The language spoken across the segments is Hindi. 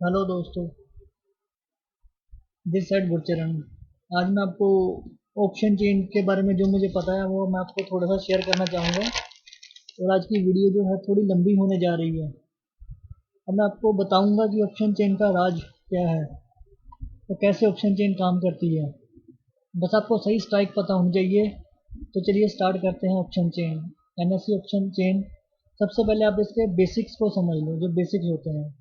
हेलो दोस्तों, दिस साइड गुरचरण। आज मैं आपको ऑप्शन चेन के बारे में जो मुझे पता है वो मैं आपको थोड़ा सा शेयर करना चाहूँगा। और आज की वीडियो जो है थोड़ी लंबी होने जा रही है। अब मैं आपको बताऊंगा कि ऑप्शन चेन का राज क्या है, तो कैसे ऑप्शन चेन काम करती है। बस आपको सही स्ट्राइक पता होनी चाहिए। तो चलिए स्टार्ट करते हैं option chain. NSC option chain. सबसे पहले आप इसके बेसिक्स को समझ लो, जो बेसिक्स होते हैं।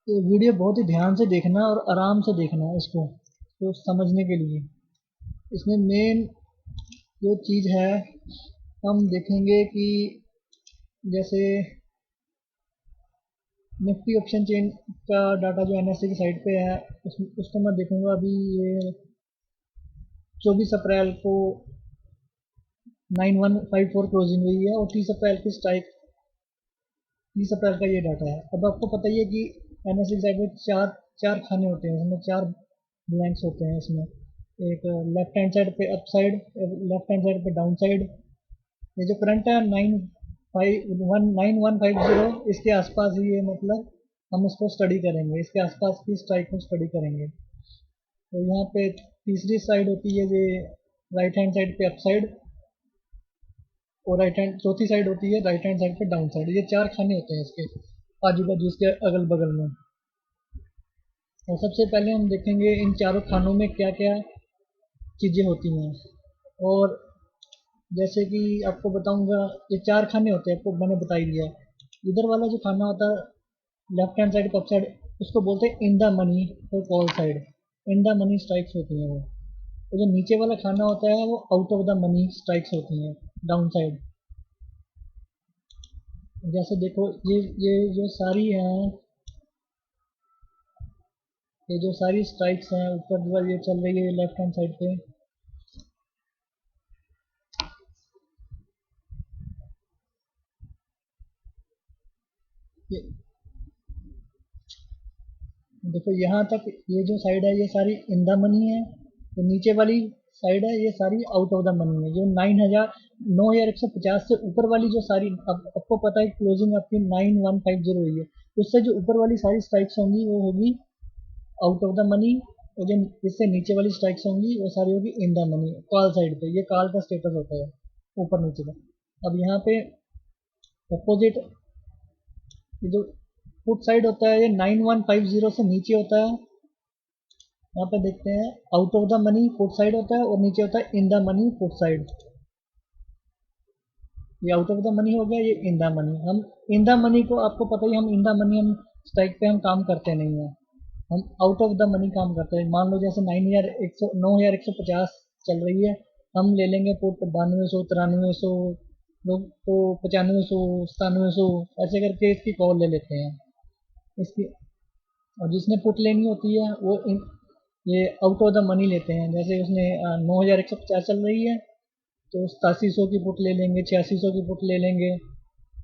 तो वीडियो बहुत ही ध्यान से देखना और आराम से देखना इसको, तो समझने के लिए इसमें मेन जो चीज़ है हम देखेंगे कि जैसे निफ्टी ऑप्शन चेन का डाटा जो एनएससी की साइट पे है उसको मैं देखूंगा। अभी ये 24 अप्रैल को 9154 क्लोजिंग हुई है और 30 अप्रैल की स्ट्राइक, 30 अप्रैल का ये डाटा है। अब आपको पता ही है कि एनएससी की साइड में चार चार खाने होते हैं, इसमें चार ब्लैंक्स होते हैं। इसमें एक लेफ्ट हैंड साइड पे up side, left hand side पे डाउन साइड। ये जो करंट है 9150, इसके आसपास ही है, मतलब हम इसको स्टडी करेंगे, इसके आसपास की स्ट्राइक को स्टडी करेंगे। तो यहाँ पे तीसरी साइड होती है ये राइट हैंड साइड पे अप साइड, और राइट हैंड चौथी साइड होती है राइट हैंड साइड पे डाउन साइड। ये चार खाने होते हैं इसके आजू बाजू, इसके अगल बगल में। और सबसे पहले हम देखेंगे इन चारों खानों में क्या क्या चीज़ें होती हैं। और जैसे कि आपको बताऊंगा, ये चार खाने होते हैं, आपको मैंने बता ही दिया। इधर वाला जो खाना होता है left hand side up side, उसको बोलते हैं इन द मनी और call side. In the money strikes होती हैं वो। और जो नीचे वाला खाना होता है वो out of the money strikes होती हैं, डाउन साइड। जैसे देखो ये जो सारी हैं, ये जो सारी स्ट्राइक्स हैं ऊपर जो ये चल रही है लेफ्ट हैंड साइड पे, ये देखो यहाँ तक ये जो साइड है ये सारी इन द मनी है। तो नीचे वाली साइड है ये सारी आउट ऑफ द मनी है। जो 9150 से ऊपर वाली जो सारी, अब आपको पता है क्लोजिंग आपकी 9150 हुई है, उससे जो ऊपर वाली सारी स्ट्राइक्स होंगी वो होगी आउट ऑफ द मनी। और जो इससे नीचे वाली स्ट्राइक्स होंगी वो सारी होगी इन द मनी, कॉल साइड पे। ये कॉल का स्टेटस होता है ऊपर नीचे का। अब यहाँ पे अपोजिट, ये जो फुट साइड होता है ये 9150 से नीचे होता है। यहाँ पे देखते हैं out of the money foot side होता है और नीचे होता है इन द मनी फुट साइड। ये आउट ऑफ द मनी हो गया, ये इन द मनी। हम इन द मनी को, आपको पता ही, हम इन द मनी हम स्ट्राइक पे हम काम करते नहीं है, हम आउट ऑफ द मनी काम करते हैं। मान लो जैसे 9150 चल रही है, हम ले लेंगे पुट 9200, 9300, लोग तो 9500, 9700, ऐसे करके इसकी कॉल ले लेते हैं इसकी। और जिसने पुट लेनी होती है वो ये आउट ऑफ द मनी लेते हैं। जैसे उसने 9150 चल रही है तो 8700 की पुट ले लेंगे, 8600 की पुट ले लेंगे,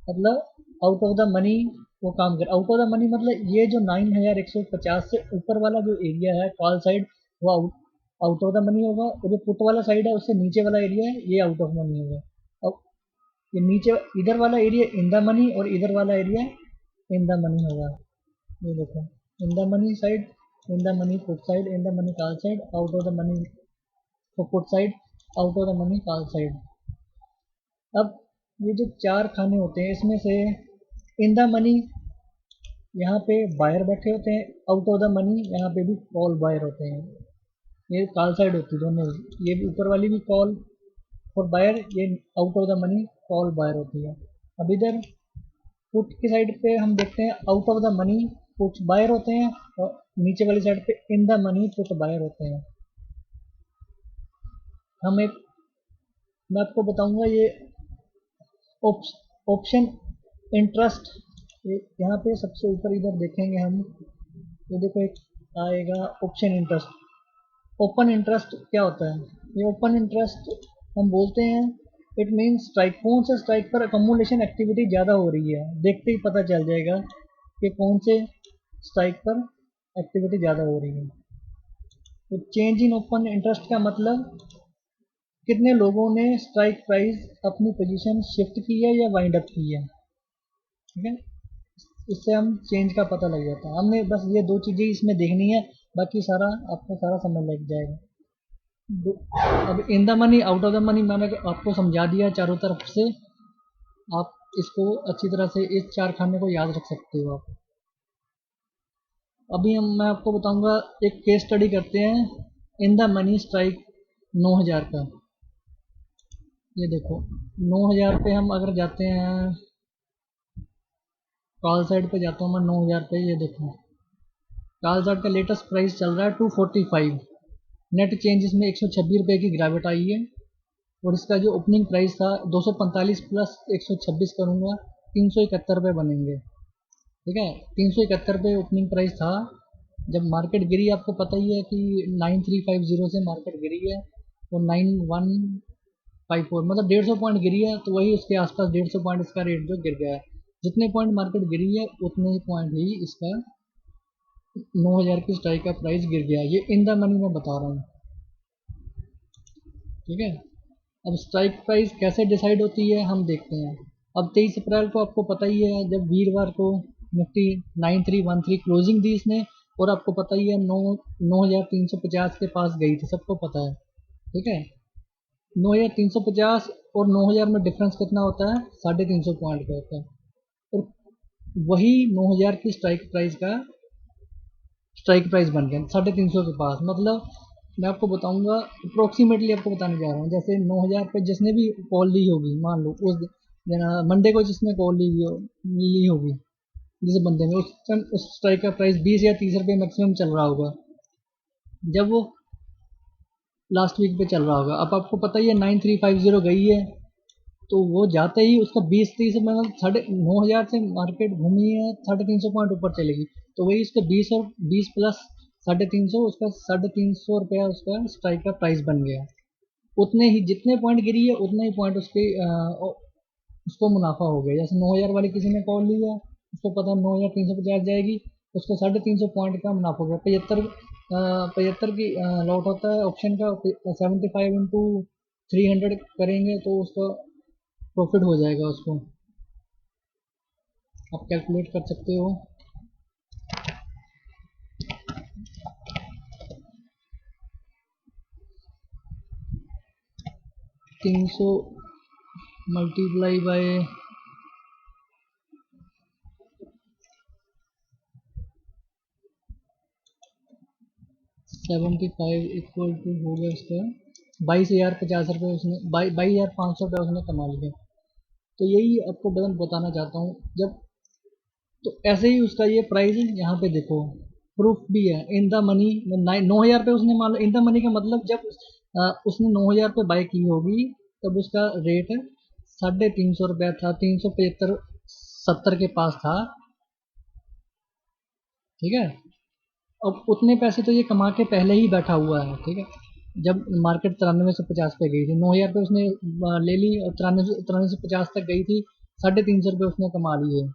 मतलब आउट ऑफ द मनी वो काम कर। आउट ऑफ द मनी मतलब ये जो 9150 से ऊपर वाला जो एरिया है कॉल साइड, वो आउट ऑफ द मनी होगा। और जो पुट वाला साइड है उससे नीचे वाला एरिया है ये आउट ऑफ मनी होगा। अब ये नीचे इधर वाला एरिया इन द मनी और इधर वाला एरिया इन द मनी होगा। ये देखो, इन the money side, in the money put side, in the money call side, out of the money put side, out of the money call side. अब ये जो चार खाने होते हैं इसमें से इन द मनी, यहाँ पे बायर बैठे होते हैं। आउट ऑफ द मनी यहाँ पे भी कॉल बायर होते हैं। ये कॉल साइड होती है दोनों, ये भी ऊपर वाली भी कॉल और बायर, ये out of the money call buyer होती है। अब इधर पुट की साइड पे हम देखते हैं out of the money put buyer होते हैं, और नीचे वाली साइड पे in the money put buyer होते हैं। हम एक, मैं आपको बताऊंगा ये ऑप्शन इंटरेस्ट। यहाँ पे सबसे ऊपर इधर देखेंगे हम, ये देखो एक आएगा ऑप्शन इंटरेस्ट। ओपन इंटरेस्ट क्या होता है? ये ओपन इंटरेस्ट हम बोलते हैं, इट मीन स्ट्राइक, कौन से स्ट्राइक पर अकोमोडेशन एक्टिविटी ज़्यादा हो रही है, देखते ही पता चल जाएगा कि कौन से स्ट्राइक पर एक्टिविटी ज़्यादा हो रही है। तो चेंज इन ओपन इंटरेस्ट का मतलब कितने लोगों ने स्ट्राइक प्राइस अपनी पोजीशन शिफ्ट की है या वाइंड अप की है। ठीक है, इससे हम चेंज का पता लग जाता है। हमने बस ये दो चीज़ें इसमें देखनी है, बाकी सारा आपको सारा समझ लग जाएगा। अब इन the money out of the money मैंने आपको समझा दिया चारों तरफ से। आप इसको अच्छी तरह से इस चार खाने को याद रख सकते हो आप। अभी मैं आपको बताऊंगा, एक केस स्टडी करते हैं इन द मनी स्ट्राइक 9,000 का। ये देखो 9,000 पे हम अगर जाते हैं, कॉल साइड पे जाता हूँ मैं 9,000 पे। ये देखो कॉल साइड का लेटेस्ट प्राइस चल रहा है 245। नेट चेंज इसमें 126 रुपये की गिरावट आई है। और इसका जो ओपनिंग प्राइस था 245 प्लस 126 करूँगा 371 रुपये बनेंगे। ठीक है, 371 रुपये ओपनिंग प्राइस था। जब मार्केट गिरी, आपको पता ही है कि 9350 से मार्केट गिरी है और 9154 मतलब 150 पॉइंट गिरी है। तो वही उसके आसपास 150 पॉइंट इसका रेट जो गिर गया है। जितने पॉइंट मार्केट गिरी है उतने ही पॉइंट ही इसका 9,000 की स्ट्राइक का प्राइस गिर गया। ये इन द मनी में बता रहा हूँ। ठीक है, अब स्ट्राइक प्राइस कैसे डिसाइड होती है हम देखते हैं। अब 23 अप्रैल को आपको पता ही है, जब वीरवार को निफ्टी 9313 क्लोजिंग दी इसने, और आपको पता ही है 9,350 के पास गई थी, सबको पता है। ठीक है, 9,350 और 9,000 में डिफरेंस कितना होता है? 350 पॉइंट का होता है। और वही 9,000 की स्ट्राइक प्राइस बन गया 350 के पास। मतलब मैं आपको बताऊंगा, अप्रोक्सीमेटली आपको बताने जा रहा हूँ। जैसे 9,000 पे जिसने भी कॉल ली होगी, मान लो उस मंडे को जिसने कॉल ली होगी, जिस बंदे में उस स्ट्राइक का प्राइस 20 या 30 रुपये मैक्सिमम चल रहा होगा जब वो लास्ट वीक पे चल रहा होगा। अब आपको पता ही है 9350 गई है, तो वो जाते ही उसका 20-30 मतलब 9,500 से मार्केट घूमी है, 350 पॉइंट ऊपर चलेगी। तो वही उसका 20 और 20 प्लस 350, उसका 350 रुपया उसका स्ट्राइक का प्राइस बन गया। उतने ही जितने पॉइंट गिरी है उतने ही पॉइंट उसको मुनाफा हो गया। जैसे 9,000 वाली किसी ने कॉल लिया, उसको पता 9,350 जाएगी, उसको 350 पॉइंट का मुनाफा हो गया। 75 की लॉट होता है ऑप्शन का। 75 इंटू 300 करेंगे तो उसका प्रॉफिट हो जाएगा। उसको आप कैलकुलेट कर सकते हो। 300 मल्टीप्लाई बाय 75 इक्वल टू हो गया उसका 22,050 रुपये। उसने 22,500 रुपये उसने कमा लिया। तो यही आपको बताना चाहता हूँ। जब तो ऐसे ही उसका ये प्राइस यहाँ पे देखो, प्रूफ भी है इन द मनी में 9,000 पे उसने मान लो। इन द मनी का मतलब जब उसने 9,000 पे बाय की होगी तब उसका रेट 350 रुपया था, 375 70 के पास था। ठीक है, अब उतने पैसे तो ये कमा के पहले ही बैठा हुआ है। ठीक है, जब मार्केट 93 से 50 पे गई थी, 9,000 पे उसने ले ली और 93 से 50 तक गई थी, 350 रुपये उसने कमा लिए,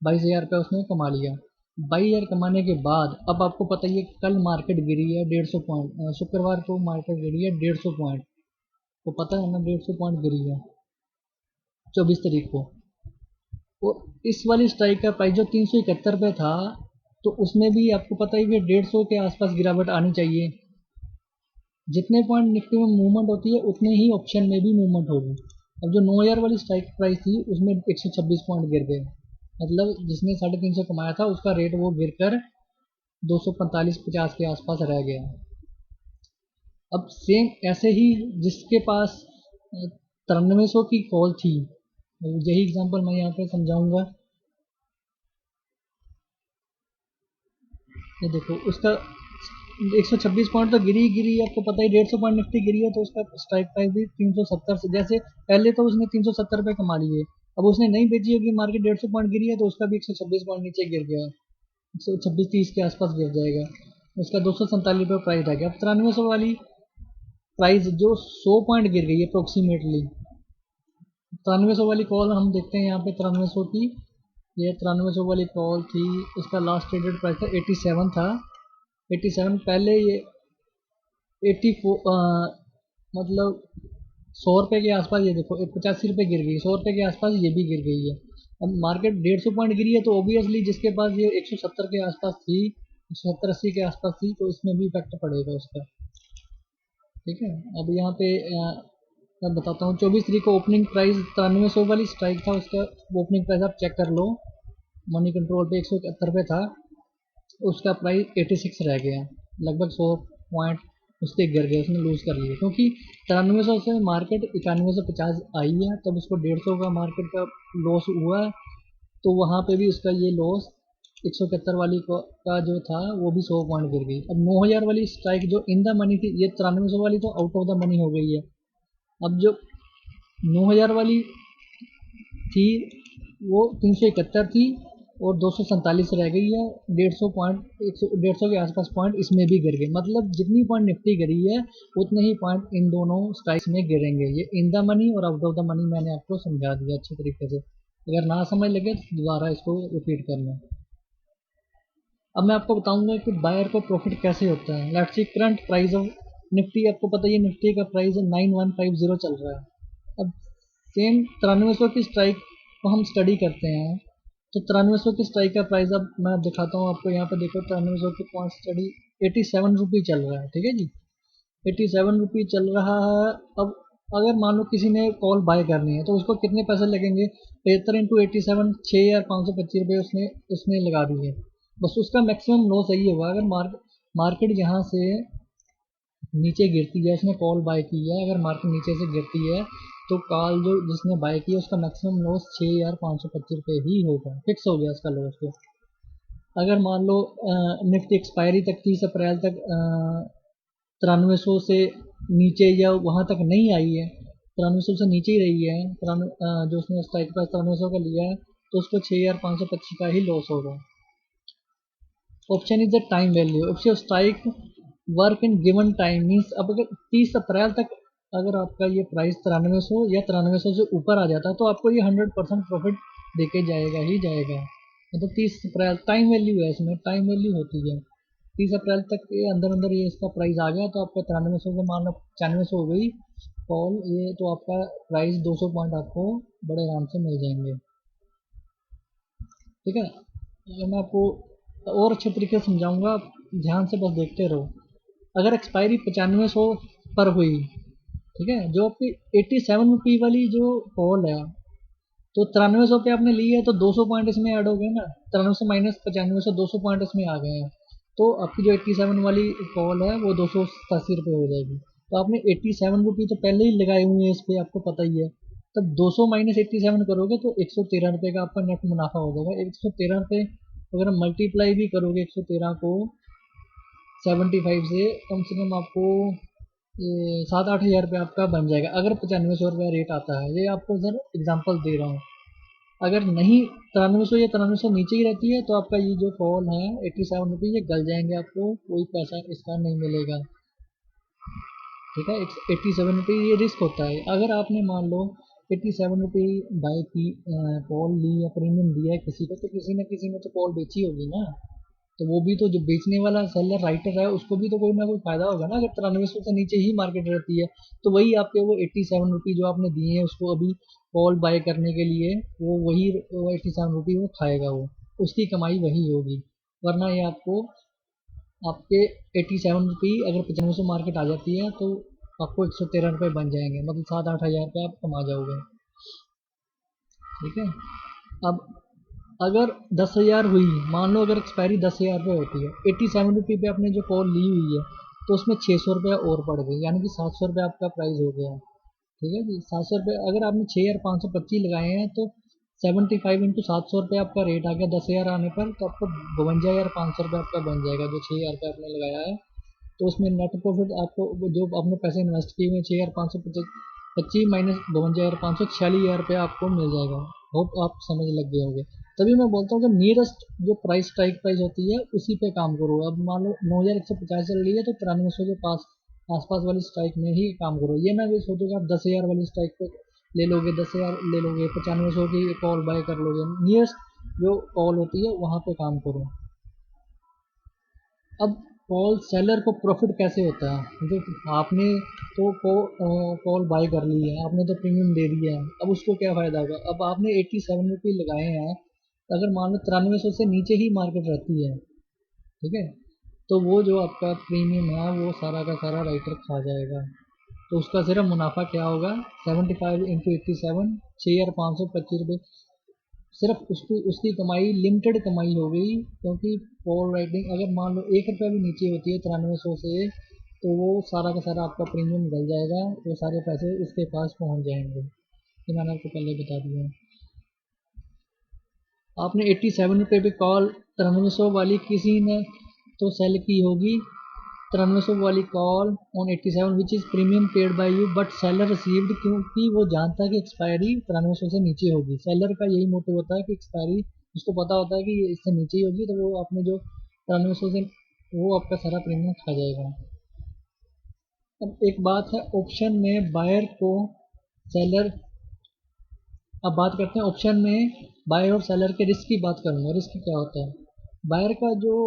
22,000 रुपये उसने कमा लिया। 22,000 कमाने के बाद अब आपको पता ही है कल मार्केट गिरी है 150 पॉइंट। शुक्रवार को मार्केट गिरी है 150 पॉइंट, तो पता है ना 150 पॉइंट गिरी है 24 तारीख को। और इस वाली स्ट्राइक का प्राइस जो 371 रुपये था, तो उसमें भी आपको पता ही है 150 के आसपास गिरावट आनी चाहिए। जितने पॉइंट निफ्टी में मूवमेंट होती है उतने ही ऑप्शन में भी मूवमेंट होगी। अब जो 9,000 वाली स्ट्राइक प्राइस थी उसमें 126 पॉइंट गिर गए। मतलब जिसने 350 कमाया था उसका रेट वो गिर कर 245-50 के आसपास रह गया। अब सेम ऐसे ही जिसके पास 9300 की कॉल थी, यही एग्जांपल मैं यहाँ पे समझाऊंगा। ये देखो उसका 126 पॉइंट तो गिरी ही गिरी है, आपको पता ही 150 पॉइंट निफ्टी गिरी है, तो उसका स्ट्राइक प्राइस भी 370 से, जैसे पहले तो उसने 370 रुपये कमा लिए, अब उसने नहीं बेची होगी, मार्केट 150 पॉइंट गिरी है तो उसका भी 126 पॉइंट नीचे गिर गया है, 126-30 के आसपास गिर जाएगा। उसका 247 रुपये प्राइस आ गया। अब 9300 वाली प्राइस जो 100 पॉइंट गिर गई है अप्रोक्सीमेटली। 9300 वाली कॉल हम देखते हैं यहाँ पे 9300 की। ये 9300 वाली कॉल थी, इसका लास्ट ट्रेडेड प्राइस था 87 था। 87 पहले ये 84 मतलब 100 रुपये के आसपास। ये देखो 85 रुपये गिर गई, 100 रुपये के आसपास ये भी गिर गई है। अब मार्केट 150 पॉइंट गिरी है, तो ऑब्वियसली जिसके पास ये 170 के आसपास थी, 170-80 के आसपास थी, तो इसमें भी इफेक्ट पड़ेगा उसका। ठीक है, अब यहाँ पे मैं बताता हूँ 24 तारीख को ओपनिंग प्राइस 9300 वाली स्ट्राइक था, उसका ओपनिंग प्राइस आप चेक कर लो, मनी कंट्रोल पे 171 पे था, उसका प्राइस 86 रह गया, लगभग 100 पॉइंट उसके गिर गए, उसने लूज कर लिए, क्योंकि 9300 से मार्केट 9150 आई है, तब उसको 150 का मार्केट का लॉस हुआ है, तो वहाँ पे भी उसका ये लॉस 171 वाली का जो था वो भी 100 पॉइंट गिर गई। अब 9000 वाली स्ट्राइक जो इन द मनी थी, ये 9300 वाली तो आउट ऑफ द मनी हो गई है। अब जो 9000 वाली थी वो 371 थी और 247 रह गई है, 150 पॉइंट 150 के आसपास पॉइंट इसमें भी गिर गए, मतलब जितनी पॉइंट निफ्टी गिरी है उतने ही पॉइंट इन दोनों स्ट्राइक्स में गिरेंगे। ये इन द मनी और आउट ऑफ द मनी मैंने आपको समझा दिया अच्छे तरीके से, अगर ना समझ लगे तो दोबारा इसको रिपीट करना। अब मैं आपको बताऊंगा कि बायर को प्रॉफिट कैसे होता है। Let's see current price of Nifty, आपको पता ही है निफ्टी का प्राइस 9150 चल रहा है। अब सेम 9300 की स्ट्राइक को हम स्टडी करते हैं, तो 9300 की स्ट्राइक का प्राइस अब मैं दिखाता हूँ आपको, यहाँ पे देखो 9300 की पॉइंट स्टडी 87 रुपी चल रहा है, ठीक है जी, 87 रुपी चल रहा है। अब अगर मान लो किसी ने कॉल बाय करनी है तो उसको कितने पैसे लगेंगे, 73 इंटू 87, 6525 रुपये उसने उसने लगा दिए, बस उसका मैक्सिमम लॉस यही होगा। अगर मार्केट यहाँ से नीचे गिरती है, उसने कॉल बाय की है, अगर मार्केट नीचे से गिरती है तो कॉल जो जिसने बाय किया उसका मैक्सिमम लॉस 6525 रुपये ही होगा, फिक्स हो गया उसका लॉस। तो अगर मान लो निफ्टी एक्सपायरी तक 30 अप्रैल तक 9300 से नीचे या वहाँ तक नहीं आई है, 9300 से नीचे ही रही है, जो उसने स्ट्राइक प्राइस 9300 का लिया है, तो उसको 6525 का ही लॉस होगा। Option is the time value, option strike work in given time means, अब अगर 30 अप्रैल तक अगर आपका ये प्राइस 9300 या 9300 से ऊपर आ जाता है तो आपको ये 100% प्रॉफिट देके जाएगा ही जाएगा। मतलब 30 अप्रैल टाइम वैल्यू है, इसमें टाइम वैल्यू होती है, 30 अप्रैल तक के अंदर अंदर ये इसका प्राइस आ गया तो आपका 9300 से मान लो 9500 हो गई कॉल ये, तो आपका प्राइस 200 पॉइंट आपको बड़े आराम से मिल जाएंगे। ठीक है, ये मैं आपको और अच्छे तरीके से समझाऊंगा, आप ध्यान से बस देखते रहो। अगर एक्सपायरी 9500 पर हुई, ठीक है, जो आपकी 87 रुपी वाली जो कॉल है, तो 9300 पे आपने ली है तो 200 पॉइंट इसमें ऐड हो गए ना, 9300 माइनस 9500, 200 पॉइंट इसमें आ गए हैं, तो आपकी जो 87 वाली कॉल है वो 287 रुपये हो जाएगी। तो आपने 87 रुपये तो पहले ही लगाए हुए हैं इस पर, आपको पता ही है, तब 200 माइनस 87 करोगे तो 113 रुपये का आपका नेट मुनाफा हो जाएगा। 113 रुपये अगर मल्टीप्लाई भी करोगे 113 को 75 से कम आपको ये 7-8 हज़ार रुपये आपका बन जाएगा, अगर 9500 रुपया रेट आता है। ये आपको सर एग्जांपल दे रहा हूँ, अगर नहीं 9300 या 9300 नीचे ही रहती है तो आपका ये जो कॉल है 87 रुपये ये गल जाएंगे, आपको कोई पैसा इसका नहीं मिलेगा। ठीक है, 87 रुपये ये रिस्क होता है। अगर आपने मान लो 87 रुपये बाय की कॉल ली या प्रीमियम दिया है किसी को, तो किसी न किसी ने तो कॉल बेची होगी ना, तो वो भी तो जो बेचने वाला सेलर राइटर है उसको भी तो कोई ना कोई फायदा होगा ना, अगर 9300 से नीचे ही मार्केट रहती है तो वही आपके वो 87 रुपये जो आपने दिए हैं उसको अभी कॉल बाय करने के लिए, वो वही 87 रुपये वो खाएगा, वो उसकी कमाई वही होगी। वरना ये आपको आपके 87 रुपये अगर 9500 मार्केट आ जाती है तो आपको 113 रुपये बन जाएंगे, मतलब 7-8 हज़ार रुपये आप कमा जाओगे। ठीक है, अब अगर 10,000 हुई, मान लो अगर एक्सपायरी 10,000 रुपये होती है, 87 रुपये पे आपने जो कॉल ली हुई है तो उसमें 600 रुपया और बढ़ गई, यानी कि 700 रुपये आपका प्राइस हो गया। ठीक है जी, 700 रुपये अगर आपने 6,525 लगाए हैं तो 75 इंटू 700 रुपये आपका रेट आ गया 10,000 आने पर, तो आपको 52,500 रुपये आपका बन जाएगा जो 6,000 रुपये आपने लगाया है। तो उसमें नेट प्रॉफिट आपको जो आपने पैसे इन्वेस्ट किए हुए 6,525 माइनस 52,500, 46,000 रुपये आपको मिल जाएगा। होप आप समझ लग गए होंगे। तभी मैं बोलता हूँ कि नियरेस्ट जो प्राइस स्ट्राइक प्राइस होती है उसी पे काम करो। अब मान लो 9,150 चल रही है तो 9300 के पास आसपास वाली स्ट्राइक में ही काम करो। ये ना भी सोचो कि आप 10,000 वाली स्ट्राइक पे ले लोगे, 10,000 ले लोगे, 9500 की कॉल बाय कर लोगे। नियरेस्ट जो कॉल होती है वहाँ पे काम करो। अब कॉल सेलर को प्रॉफिट कैसे होता है, जो आपने तो कॉल बाय कर ली है, आपने तो प्रीमियम दे दिया है, अब उसको क्या फ़ायदा होगा। अब आपने 87 रुपये लगाए हैं, अगर मान लो 9300 से नीचे ही मार्केट रहती है, ठीक है, तो वो जो आपका प्रीमियम है वो सारा का सारा राइटर खा जाएगा। तो उसका सिर्फ मुनाफा क्या होगा, 75 × 87, 6,525 रुपये। सिर्फ उसकी उसकी कमाई लिमिटेड कमाई हो गई, क्योंकि कॉल राइटिंग अगर मान लो 1 रुपया भी नीचे होती है 9300 से, तो वो सारा का सारा आपका प्रीमियम निकल जाएगा, वो सारे पैसे उसके पास पहुंच जाएंगे। ये मैंने आपको पहले बता दिया है। आपने 87 रुपये पे कॉल 9300 वाली किसी ने तो सेल की होगी, 9300 वाली call on 87 which is premium paid by you but seller received, क्योंकि वो जानता है कि एक्सपायरी 9300 से नीचे होगी। सेलर का यही मोटिव होता है कि एक्सपायरी, उसको पता होता है कि ये इससे नीचे ही होगी, तो वो आपने जो 9300 से, वो आपका सारा प्रीमियम खा जाएगा। अब एक बात है ऑप्शन में बायर को सेलर, अब बात करते हैं ऑप्शन में बायर और सेलर के रिस्क की बात करूंगा। रिस्क क्या होता है, बायर का जो,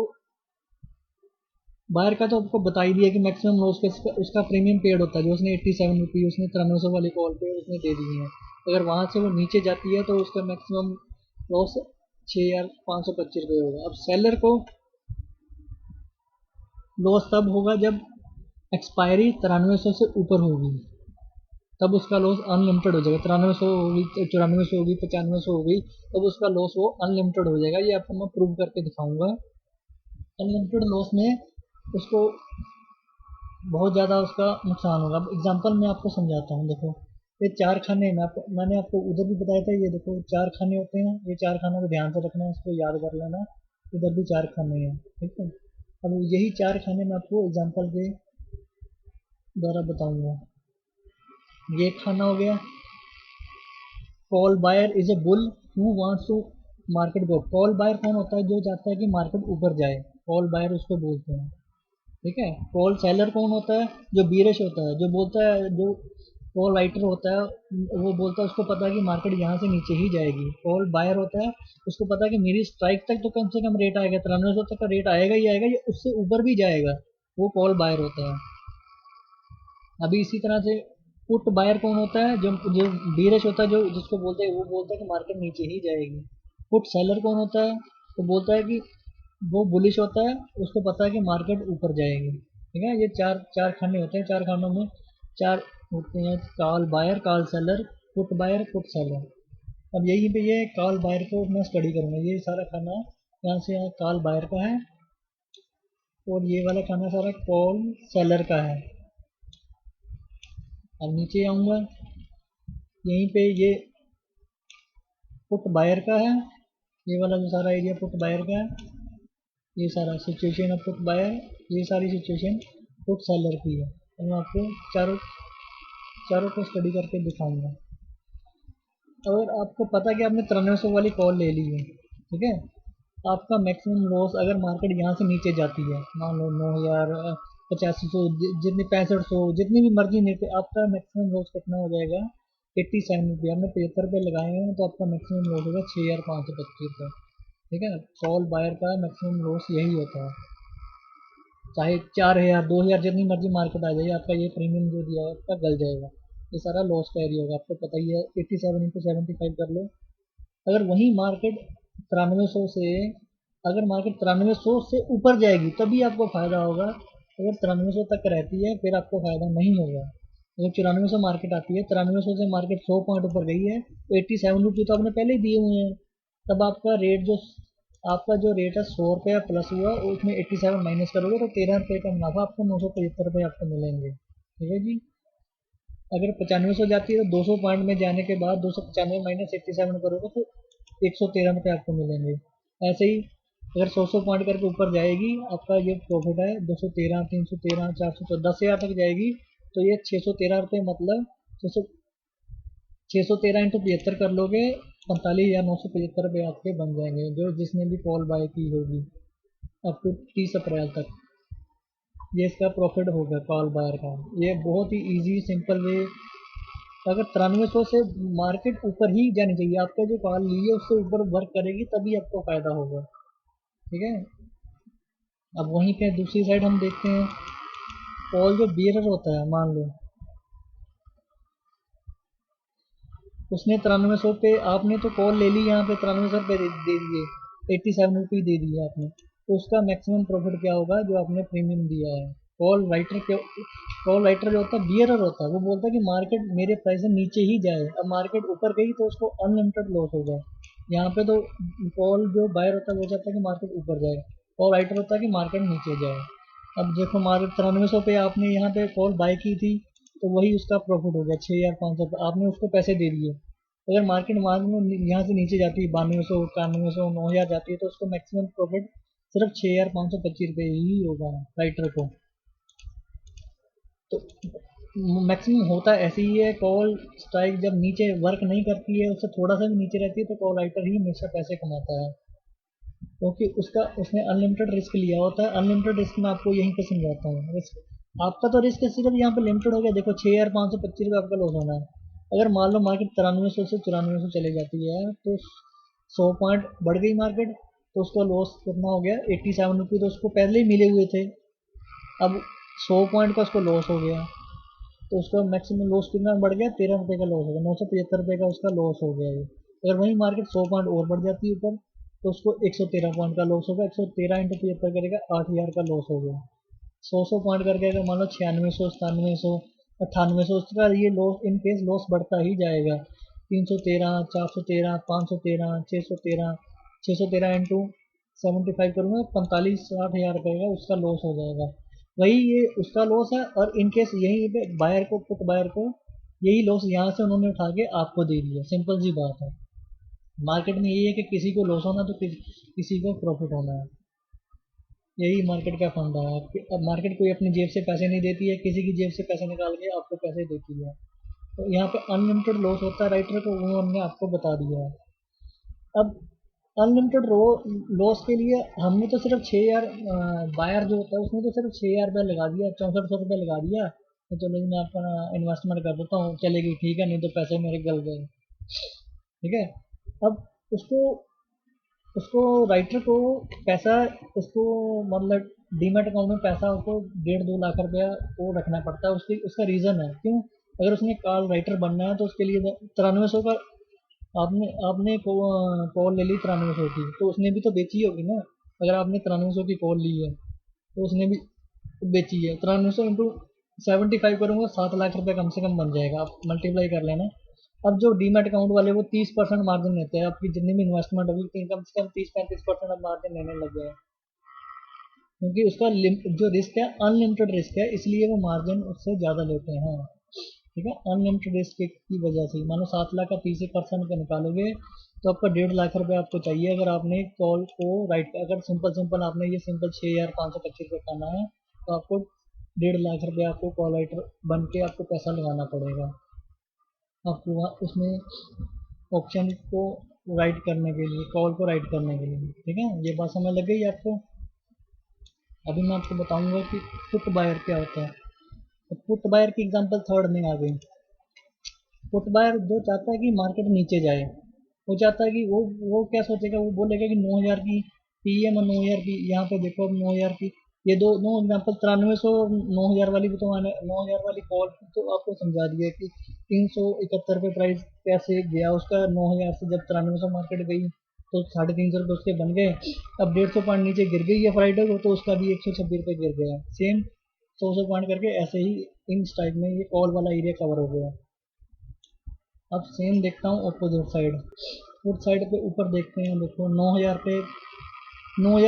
बायर का तो आपको बता ही दिया कि मैक्सिमम लॉस का उसका प्रीमियम पेड होता है, जो उसने 87 रुपये उसने 9300 वाली कॉल पे उसने दे दी है। अगर वहाँ से वो नीचे जाती है तो उसका मैक्सिमम लॉस 6,525 रुपये होगा। अब सेलर को लॉस तब होगा जब एक्सपायरी 9300 से ऊपर होगी, तब उसका लॉस अनलिमिटेड हो जाएगा। 9300 होगी, 9400 होगी, 9500 होगी, तब उसका लॉस वो अनलिमिटेड हो जाएगा। ये आपको मैं प्रूव करके दिखाऊंगा। अनलिमिटेड लॉस में उसको बहुत ज़्यादा उसका नुकसान होगा। अब एग्जांपल मैं आपको समझाता हूँ। देखो ये 4 खाने, मैंने आपको उधर भी बताया था, ये देखो 4 खाने होते हैं, ये 4 खानों को ध्यान से रखना है, इसको याद कर लेना। इधर भी 4 खाने हैं, ठीक है। अब यही 4 खाने मैं आपको एग्जांपल के द्वारा बताऊंगा। ये एक खाना हो गया, call buyer is a bull who wants to market go. Call buyer कौन होता है, जो चाहता है कि मार्केट ऊपर जाए, कॉल बायर उसको बोलते हैं, ठीक है। कॉल सेलर कौन होता है, जो बीरिश होता है, जो बोलता है, जो कॉल राइटर होता है, वो बोलता है, उसको पता है कि मार्केट यहाँ से नीचे ही जाएगी। कॉल बायर होता है, उसको पता है कि मेरी स्ट्राइक तक तो कम से कम रेट आएगा, 9300 तक का रेट आएगा ही आएगा, ये उससे ऊपर भी जाएगा, वो कॉल बायर होता है। अभी इसी तरह से पुट बायर कौन होता है, जो जो बीरिश होता है, जो जिसको बोलते हैं, वो बोलता है कि मार्केट नीचे ही जाएगी। पुट सेलर कौन होता है, तो बोलता है कि वो बुलिश होता है, उसको पता है कि मार्केट ऊपर जाएगी, ठीक है। ये चार चार खाने होते हैं, 4 खानों में 4 होते हैं, call buyer, call seller, put buyer, put seller. अब यही पे ये कॉल बायर को मैं स्टडी करूँगा। ये सारा खाना यहाँ से यहाँ कॉल बायर का है, और ये वाला खाना सारा कॉल सेलर का है। अब नीचे आऊँगा, यहीं पे ये पुट बायर का है, ये वाला जो सारा एरिया पुट बायर का है, ये सारा सिचुएशन ऑफ पुट बायर, ये सारी सिचुएशन पुट सेलर की है। तो मैं आपको चारों चारों को स्टडी करके दिखाऊंगा। अगर आपको पता है कि आपने 9300 वाली कॉल ले ली है, ठीक है, आपका मैक्सिमम लॉस अगर मार्केट यहाँ से नीचे जाती है, मान लो 9000, 8500, जितनी 6500, जितनी भी मर्जी नीचे, आपका मैक्सिमम लॉस कितना हो जाएगा, 87 रुपये। आपने 75 रुपये लगाए हैं, तो आपका मैक्सिमम लॉस होगा 6,525 रुपये, ठीक है। कॉल बायर का मैक्सिमम लॉस यही होता है, चाहे 4000, 2000, जितनी मर्जी मार्केट आ जाए, आपका ये प्रीमियम जो दिया है आपका गल जाएगा। ये सारा लॉस का एरिया होगा, आपको पता ही है। 87 × 75 कर लो। अगर वही मार्केट 9300 से, अगर मार्केट 9300 से ऊपर जाएगी तभी आपको फ़ायदा होगा। अगर 9300 तक रहती है फिर आपको फ़ायदा नहीं होगा। अगर 9400 मार्केट आती है, 9300 से मार्केट 100 पॉइंट ऊपर गई है, तो 87 रुपये तो आपने पहले ही दिए हुए हैं, तब आपका रेट जो, आपका जो रेट है 100 रुपया प्लस हुआ, उसमें 87 माइनस करोगे तो 13 रुपये का मुनाफा आपको, 975 रुपये आपको मिलेंगे, ठीक है जी। अगर 9500 जाती है तो 200 पॉइंट में जाने के बाद 295 माइनस 87 करोगे तो 113 रुपये आपको मिलेंगे। ऐसे ही अगर 100 पॉइंट करके ऊपर जाएगी, आपका ये प्रॉफिट है 213, 313, 400, 10,000 तक जाएगी, तो ये 613 रुपये, मतलब 600, 613 इंटू 75 कर लोगे, 45,975 रुपये आपके बन जाएंगे, जो जिसने भी कॉल बाय की होगी अप टू 30 अप्रैल तक। ये इसका प्रॉफिट होगा कॉल बायर का। ये बहुत ही इजी सिंपल वे। अगर 9300 से मार्केट ऊपर ही जानी चाहिए, आपका जो कॉल ली है उससे ऊपर वर्क करेगी तभी आपको फ़ायदा होगा, ठीक है। अब वहीं पे दूसरी साइड हम देखते हैं, कॉल जो बियरर होता है, मान लो उसने 9300 पे, आपने तो कॉल ले ली यहाँ पे 9300 रुपये दे दिए, 87 रुपये दे दिए आपने, तो उसका मैक्सिमम प्रॉफिट क्या होगा जो आपने प्रीमियम दिया है। कॉल राइटर के, कॉल राइटर जो होता है बियरर होता है, वो बोलता है कि मार्केट मेरे प्राइस से नीचे ही जाए, अब मार्केट ऊपर गई तो उसको अनलिमिटेड लॉस होगा। यहाँ पे तो कॉल जो बायर होता है वो चाहता है कि मार्केट ऊपर जाए, कॉल राइटर होता है कि मार्केट नीचे जाए। अब देखो मार्केट 9300 पे आपने यहाँ पे कॉल बाय की थी, तो वही उसका प्रॉफिट हो गया 6500 आपने उसको पैसे दे दिए। अगर मार्केट में यहाँ से नीचे जाती है 9200 9100 9000 जाती है, तो उसको मैक्सिमम प्रॉफिट सिर्फ 6525 रुपये ही होगा राइटर को। तो मैक्सिमम होता ऐसे ही है, कॉल स्ट्राइक जब नीचे वर्क नहीं करती है, उससे थोड़ा सा भी नीचे रहती है, तो कॉल राइटर ही हमेशा पैसे कमाता है, क्योंकि उसका उसने अनलिमिटेड रिस्क लिया होता है। अनलिमिटेड रिस्क मैं आपको यहीं पे समझाता हूँ। रिस्क आपका तो रिस्क सिर्फ यहाँ पे लिमिटेड हो गया, देखो 6525 रुपये आपका लॉस होना है। अगर मान लो मार्केट 9300 से 9400 चले जाती है, तो 100 पॉइंट बढ़ गई मार्केट, तो उसका लॉस कितना हो गया, 87 रुपये तो उसको पहले ही मिले हुए थे। अब 100 पॉइंट का उसको लॉस हो गया, तो उसका मैक्सिमम लॉस कितना बढ़ गया, 13 रुपये का लॉस हो गया, 975 रुपये का उसका लॉस हो गया ये। अगर वही मार्केट 100 पॉइंट और बढ़ जाती है ऊपर, तो उसको 113 पॉइंट का लॉस होगा, 113 × 75 करेगा 8000 का लॉस हो गया। 100 पॉइंट करके अगर मान लो 9600 9700 9800, उसका ये लॉस इन केस लॉस बढ़ता ही जाएगा, 313 413 513 613, 613 इंटू 75 करूँगा 45 60 हज़ार रुपये का उसका लॉस हो जाएगा। वही ये उसका लॉस है, और इनकेस यही पे बायर को, पुट बायर को यही लॉस यहाँ से उन्होंने उठा के आपको दे दिया, सिंपल सी बात है। मार्केट में यही है कि किसी को लॉस होना तो किसी को प्रॉफिट होना है, यही मार्केट का फंडा है। अब मार्केट कोई अपनी जेब से पैसे नहीं देती है, किसी की जेब से पैसे निकाल के आपको पैसे देती है। तो यहाँ पे अनलिमिटेड लॉस होता है राइटर को, वो हमने आपको बता दिया है। अब अनलिमिटेड लॉस के लिए हमने तो सिर्फ 6 हज़ार, बायर जो होता है उसने तो सिर्फ 6 हज़ार रुपये लगा दिया, 6400 रुपये लगा दिया, तो चलो मैं आपका इन्वेस्टमेंट कर देता हूँ, चलेगी ठीक है, नहीं तो पैसे मेरे गल गए, ठीक है। अब उसको उसको राइटर को पैसा, उसको मतलब डीमेट अकाउंट में पैसा उसको 1.5 2 लाख रुपया वो रखना पड़ता है। उसकी उसका रीज़न है क्यों, अगर उसने कॉल राइटर बनना है तो उसके लिए 9300 का, आपने आपने कॉल ले ली 9300 की, तो उसने भी तो बेची होगी ना। अगर आपने 9300 की कॉल ली है, तो उसने भी बेची है, 9300 × 75 करूँगा 7 लाख रुपये कम से कम बन जाएगा, आप मल्टीप्लाई कर लेना। अब जो डीमेट अकाउंट वाले वो 30% मार्जिन लेते हैं, आपकी जितनी भी इन्वेस्टमेंट होगी कम से कम 30 35% अब मार्जिन लेने लग गए हैं, क्योंकि उसका जो रिस्क है अनलिमिटेड रिस्क है, इसलिए वो मार्जिन उससे ज़्यादा लेते हैं। ठीक है, अनलिमिटेड रिस्क की वजह से मानो 7 लाख का 30% का निकालोगे, तो आपका 1.5 लाख रुपये आपको चाहिए। अगर आपने कॉल को राइट, अगर सिंपल सिंपल आपने ये सिंपल 6525 रुपये करना है, तो आपको 1.5 लाख रुपये आपको कॉल राइटर बन के आपको पैसा लगाना पड़ेगा, आपको वहाँ उसमें ऑप्शन को राइट करने के लिए, कॉल को राइट करने के लिए। ठीक है, ये बात समझ लग गई आपको। अभी मैं आपको बताऊंगा कि पुट बायर क्या होता है। तो पुट बायर की एग्जांपल थर्ड में आ गई। पुट बायर जो चाहता है कि मार्केट नीचे जाए, वो चाहता है कि वो क्या सोचेगा, वो बोलेगा कि 9000 की पीएम और 9000 की, यहाँ पे देखो अब 9000 की, ये दो नो एग्जाम्पल 9300 9000 वाली भी, तो मैंने 9000 वाली कॉल तो आपको समझा दिया कि 371 रुपये प्राइस कैसे गया उसका, 9000 से जब 9300 मार्केट गई तो 350 रुपये उसके बन गए। अब 150 पॉइंट नीचे गिर गई है फ्राइडे को, तो उसका भी 126 रुपये गिर गया, सेम 100 पॉइंट करके ऐसे ही इन स्ट्राइक में ये कॉल वाला एरिया कवर हो गया। अब सेम देखता हूँ अपोजिट साइड, पुट साइड पे ऊपर देखते हैं, देखो 9000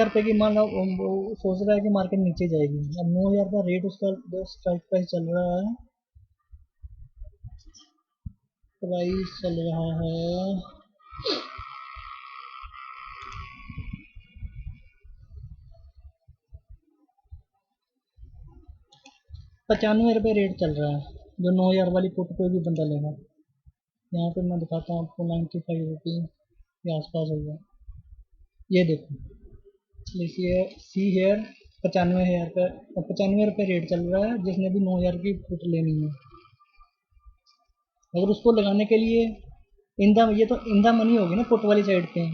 रुपये की मान लो वो सोच रहा है कि मार्केट नीचे जाएगी। अब 9000 का रेट उसका जो स्ट्राइक प्राइस चल रहा है, प्राइस चल रहा है 95 रुपये रेट चल रहा है, जो 9000 वाली पुट कोई भी बंदा लेगा। यहाँ पे मैं दिखाता हूँ आपको, 95 रुपये के आसपास होगा। ये देखो, देखिए सी हेयर 95 हज़ार का, 95 रुपये रेट चल रहा है, जिसने भी 9000 की पुट लेनी है। अगर उसको लगाने के लिए इन द, ये तो इन द मनी होगी ना पुट वाली साइड पे,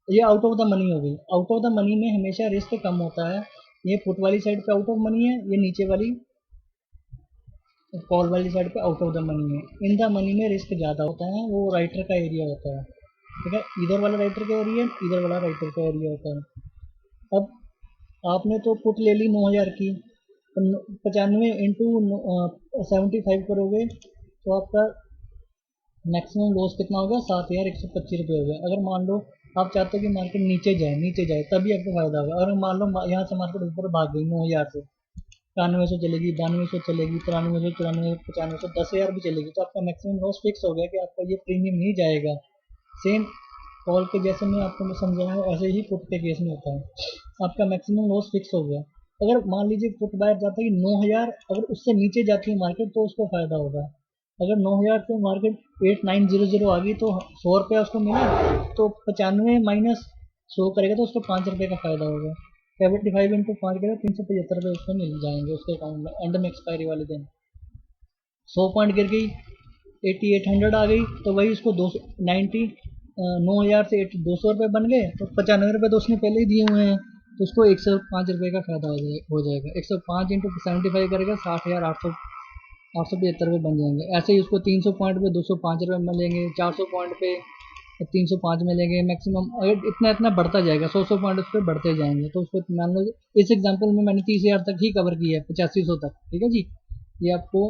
ये आउट ऑफ द मनी हो गई। आउट ऑफ द मनी में हमेशा रिस्क कम होता है, ये पुट वाली साइड पे आउट ऑफ मनी है, ये नीचे वाली कॉल वाली साइड पे आउट ऑफ द मनी है। इन द मनी में रिस्क ज़्यादा होता है, वो राइटर का एरिया होता है, ठीक है। इधर वाला राइटर का एरिया, इधर वाला राइटर का एरिया होता है। अब आपने तो पुट ले ली 9,000 की, 95 इंटू 75 करोगे तो आपका मैक्सिमम लॉस कितना होगा, 7,125 रुपये हो गया। अगर मान लो आप चाहते हो कि मार्केट नीचे जाए तभी आपको फायदा होगा। अगर मान लो यहाँ से मार्केट ऊपर भाग गई 9,000 से, 9100 चलेगी, 9200 चलेगी, 9300, 9400, 9500, 10,000 भी चलेगी, तो आपका मैक्सिमम लॉस फिक्स हो गया कि आपका ये प्रीमियम ही जाएगा। सेम कॉल के जैसे मैं आपको समझाया ऐसे ही पुट के केस में होता है, आपका मैक्सिमम लॉस फिक्स हो गया। अगर मान लीजिए पुट बायर जाता है कि 9,000, अगर उससे नीचे जाती है मार्केट तो उसको फायदा होगा। अगर 9,000 से मार्केट 8,900 आ गई तो 100 रुपया उसको मिला, तो 95 माइनस 100 करेगा तो उसको 5 रुपये का फायदा होगा। 75 इंटू 5 करेगा, 375 रुपये उसको मिल जाएंगे उसके अकाउंट में एंड में एक्सपायरी वाले दिन। 100 पॉइंट गिर गई, 8800 आ गई, तो वही उसको 9,000 से 200 रुपये बन गए, तो 95 रुपये तो उसने पहले ही दिए हुए हैं, तो उसको 105 रुपये का फायदा हो जाएगा। 105 इंटू 75 करेगा, 60,875 रुपये बन जाएंगे। ऐसे ही उसको 300 पॉइंट पे 205 रुपये मिलेंगे, 400 पॉइंट पे 305 मिलेंगे मैक्सिमम। अगर इतना इतना बढ़ता जाएगा, 100 पॉइंट उस पर बढ़ते जाएंगे, तो उसको मान लो इस एग्जाम्पल में मैंने 30,000 तक ही कवर किया है, 8500 तक, ठीक है जी। ये आपको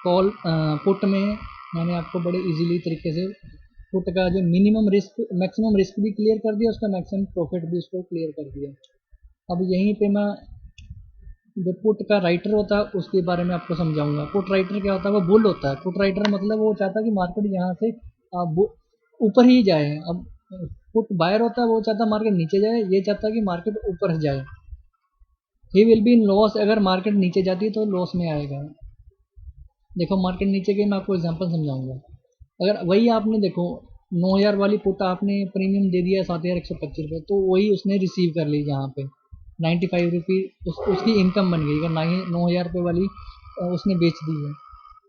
कॉल पुट में मैंने आपको बड़े इजीली तरीके से पुट का जो मिनिमम रिस्क मैक्सिमम रिस्क भी क्लियर कर दिया, उसका मैक्सिमम प्रॉफिट भी उसको क्लियर कर दिया। अब यहीं पे मैं जो पुट का राइटर होता है उसके बारे में आपको समझाऊंगा। पुट राइटर क्या होता है, वो बुल होता है। पुट राइटर मतलब वो चाहता है कि मार्केट यहाँ से ऊपर ही जाए। अब पुट बायर होता है, वो चाहता है मार्केट नीचे जाए, ये चाहता है कि मार्केट ऊपर जाए। He will be in loss, अगर मार्केट नीचे जाती है तो लॉस में आएगा। देखो मार्केट नीचे गई, मैं आपको एग्जांपल समझाऊंगा। अगर वही आपने देखो 9,000 वाली पुट आपने प्रीमियम दे दिया 7,125 रुपये, तो वही उसने रिसीव कर ली यहाँ पे 95 रुपये उसकी इनकम बन गई। अगर 9,000 रुपये वाली उसने बेच दी है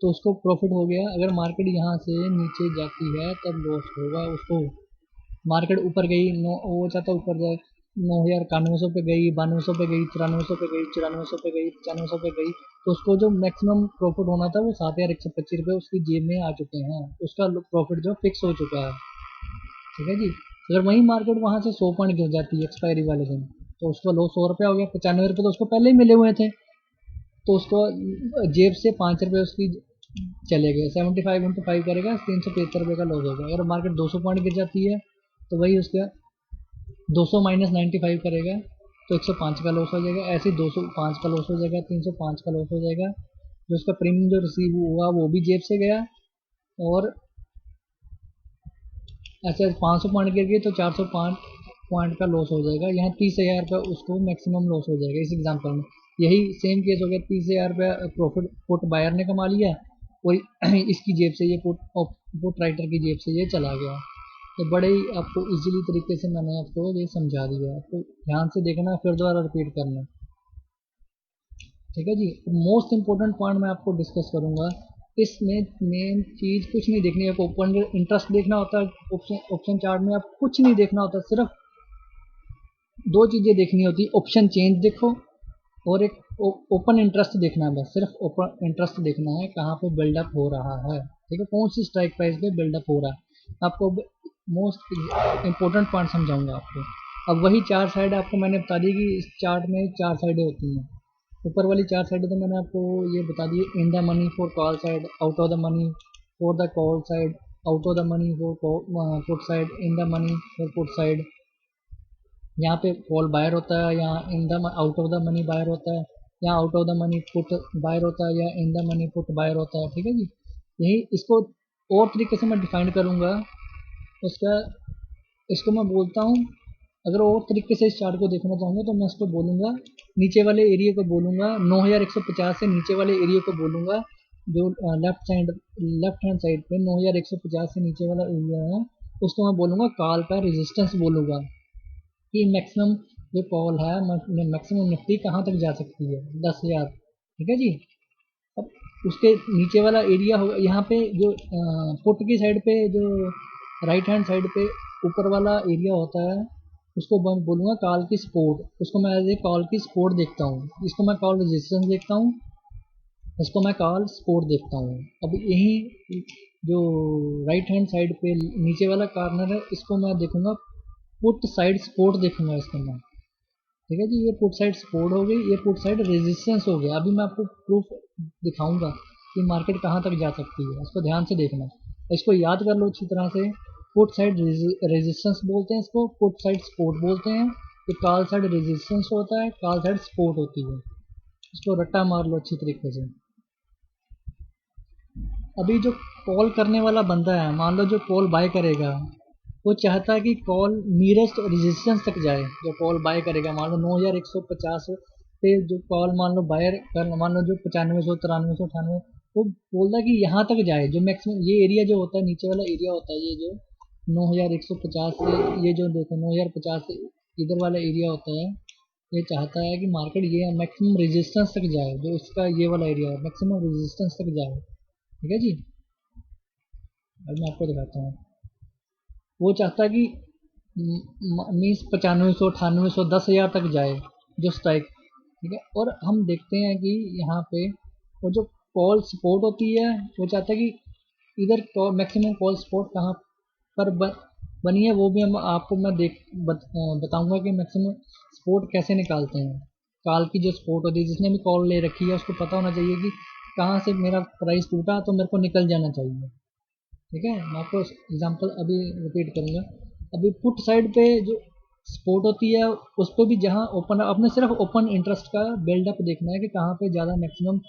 तो उसको प्रॉफिट हो गया। अगर मार्केट यहाँ से नीचे जाती है तब लॉस होगा उसको। मार्केट ऊपर गई, वो चाहता ऊपर जाए, 9,000 9100 पे गई, 9200 पे गई, 9300 पे गई, 9400 पे गई, 9500 पे गई, तो उसको जो मैक्सिमम प्रॉफिट होना था वो 7,125 रुपये उसकी जेब में आ चुके हैं, उसका प्रॉफिट जो फिक्स हो चुका है, ठीक है जी। अगर वही मार्केट वहाँ से 100 पॉइंट गिर जाती है एक्सपायरी वाले दिन, तो उसका लॉस 100 रुपया हो गया। 95 रुपये तो उसको पहले ही मिले हुए थे, तो उसको जेब से 5 रुपये उसकी चले गए। 75 इंटू 5 करेगा, 375 रुपये का लॉस होगा। अगर मार्केट 200 पॉइंट गिर जाती है तो वही उसका 200 माइनस 95 करेगा तो 105 का लॉस हो जाएगा। ऐसे 205 का लॉस हो जाएगा, 305 का लॉस हो जाएगा। जो उसका प्रीमियम जो रिसीव हुआ वो भी जेब से गया। और ऐसे 500 पॉइंट गिर गई तो 405 पॉइंट का लॉस हो जाएगा। यहाँ 30,000 रुपये उसको मैक्सिमम लॉस हो जाएगा। इस एग्जाम्पल में यही सेम केस हो गया, 30,000 रुपये प्रॉफिट पुट बायर ने कमा लिया, वही इसकी जेब से ये पुट राइटर की जेब से ये चला गया। तो बड़े ही आपको इजीली तरीके से मैंने आपको ये समझा दिया है, तो ध्यान से देखना, फिर दोबारा रिपीट करना, ठीक है जी। मोस्ट इंपॉर्टेंट पॉइंट मैं आपको डिस्कस करूंगा। इसमें मेन चीज़ कुछ नहीं देखनी है, ओपन इंटरेस्ट देखना होता है। ऑप्शन चार्ट में आप कुछ नहीं देखना होता, सिर्फ दो चीज़ें देखनी होती है, ऑप्शन चेंज देखो और एक ओपन इंटरेस्ट देखना है। बस सिर्फ ओपन इंटरेस्ट देखना है, कहाँ पे बिल्डअप हो रहा है, ठीक है, कौन सी स्ट्राइक प्राइस पे बिल्डअप हो रहा है। आपको मोस्ट इम्पोर्टेंट पॉइंट समझाऊंगा आपको। अब वही चार साइड आपको मैंने बता दी कि इस चार्ट में चार साइडें होती हैं। ऊपर वाली चार साइडें तो मैंने आपको ये बता दी, in the money for call side, out of the money for the call side, out of the money for put side, in the money for put side. यहाँ पे कॉल बायर होता है, यहाँ in the out of the money buyer होता है, यहाँ out of the money put buyer होता है, या in the money put buyer होता है, ठीक है जी। यही इसको और तरीके से मैं डिफाइन करूँगा उसका, इसको मैं बोलता हूँ। अगर और तरीके से इस चार्ट को देखना चाहूँगा तो मैं इसको बोलूँगा, नीचे वाले एरिया को बोलूँगा 9,150 से नीचे वाले एरिया को बोलूँगा, जो लेफ्ट हैंड साइड पे 9,150 से नीचे वाला एरिया है उसको मैं बोलूँगा कॉल का रेजिस्टेंस बोलूँगा, कि मैक्सिमम जो कॉल है मैक्सिमम निफ्टी कहाँ तक जा सकती है, 10,000, ठीक है जी। अब उसके नीचे वाला एरिया होगा यहाँ पे जो पुट की साइड पे, जो राइट हैंड साइड पे ऊपर वाला एरिया होता है उसको मैं बोलूँगा कॉल की सपोर्ट, उसको मैं एज ए कॉल की सपोर्ट देखता हूँ, इसको मैं कॉल रेजिस्टेंस देखता हूँ, इसको मैं कॉल सपोर्ट देखता हूँ। अब यही जो राइट हैंड साइड पे नीचे वाला कॉर्नर है, इसको मैं देखूंगा पुट साइड सपोर्ट देखूंगा इसको मैं। ठीक है जी, ये पुट साइड सपोर्ट हो गई, ये पुट साइड रेजिस्टेंस हो गया। अभी मैं आपको प्रूफ दिखाऊंगा कि मार्केट कहाँ तक जा सकती है, इसको ध्यान से देखना, इसको याद कर लो अच्छी तरह से। पुट साइड रेजिस्टेंस बोलते हैं इसको, पुट साइड सपोर्ट बोलते हैं। ये कॉल साइड रेजिस्टेंस होता है, कॉल साइड सपोर्ट होती है। इसको रट्टा मार लो अच्छी तरीके से। अभी जो कॉल करने वाला बंदा है, मान लो जो कॉल बाय करेगा, वो चाहता है कि कॉल नियरेस्ट रेजिस्टेंस तक जाए। जो कॉल बाय करेगा, मान लो 9150 पे जो कॉल मान लो बायर कर, मान लो जो 9500 9300 98, वो बोलता है कि यहाँ तक जाए। जो मैक्सिमम ये एरिया जो होता है, नीचे वाला एरिया होता है, ये जो 9150 से ये जो देखो 9050 से इधर वाला एरिया होता है, ये चाहता है कि मार्केट ये मैक्सिमम रेजिस्टेंस तक जाए। जो इसका ये वाला एरिया है, मैक्सिमम रेजिस्टेंस तक जाए। ठीक है जी, अब मैं आपको दिखाता हूँ। वो चाहता है कि मीन्स 9500 9800 10,000 तक जाए जो स्ट्राइक। ठीक है, और हम देखते हैं कि यहाँ पे वो जो कॉल सपोर्ट होती है, वो चाहता है कि इधर मैक्सिमम कॉल सपोर्ट कहाँ पर बनी है, वो भी हम आपको मैं बताऊंगा कि मैक्सिमम सपोर्ट कैसे निकालते हैं। कॉल की जो सपोर्ट होती है, जिसने भी कॉल ले रखी है उसको पता होना चाहिए कि कहाँ से मेरा प्राइस टूटा तो मेरे को निकल जाना चाहिए। ठीक है, मैं आपको एग्जांपल अभी रिपीट करूंगा। अभी पुट साइड पे जो सपोर्ट होती है, उस पर भी जहाँ ओपन, अपने सिर्फ ओपन इंटरेस्ट का बिल्डअप देखना है कि कहाँ पे ज़्यादा मैक्सिमम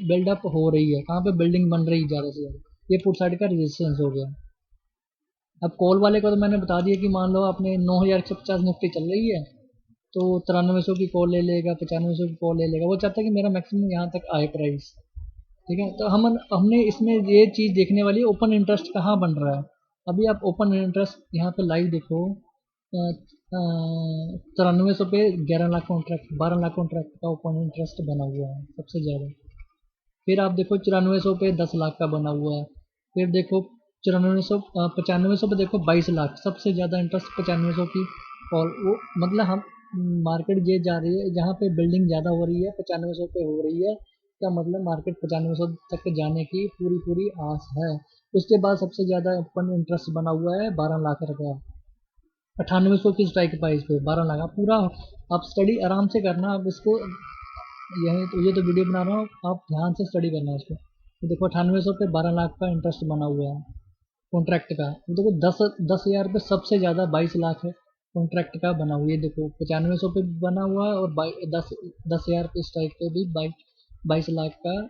बिल्डअप हो रही है, कहाँ पे बिल्डिंग बन रही है ज़्यादा से ज़्यादा। ये पुट साइड का रेजिस्टेंस हो गया। अब कॉल वाले को तो मैंने बता दिया कि मान लो आपने 9150 निफ्टी चल रही है, तो 9300 की कॉल ले लेगा, 9500 की कॉल ले लेगा। वो चाहता है कि मेरा मैक्सिमम यहाँ तक आए प्राइस। ठीक है, तो हमने इसमें ये चीज़ देखने वाली है, ओपन इंटरेस्ट कहाँ बन रहा है। अभी आप ओपन इंटरेस्ट यहाँ पे लाइव देखो, 9300 पे 11 लाख कॉन्ट्रैक्ट, 12 लाख कॉन्ट्रैक्ट का ओपन इंटरेस्ट बना हुआ है सबसे ज़्यादा। फिर आप देखो 9400 पे 10 लाख का बना हुआ है। फिर देखो 9500 पे देखो 22 लाख, सबसे ज़्यादा इंटरेस्ट 9500 की। और वो मतलब हम मार्केट ये जा रही है जहाँ पे बिल्डिंग ज़्यादा हो रही है, 9500 पे हो रही है, का मतलब मार्केट 9500 तक जाने की पूरी पूरी आस है। उसके बाद सबसे ज़्यादा ओपन इंटरेस्ट बना हुआ है 12 लाख रुपया, 9800 की स्ट्राइक प्राइस पे 12 लाख। आप पूरा आप स्टडी आराम से करना, आप इसको यही तो, ये तो वीडियो बना रहा हूँ, आप ध्यान से स्टडी करना है इसको। तो देखो 9800 पे 12 लाख का इंटरेस्ट बना हुआ है कॉन्ट्रैक्ट का। तो देखो 10,000 पे सबसे ज़्यादा 22 लाख है कॉन्ट्रैक्ट का बना हुआ है। देखो 9500 पे भी बना हुआ है, और 10,000 पे स्ट्राइक पे भी 22 लाख का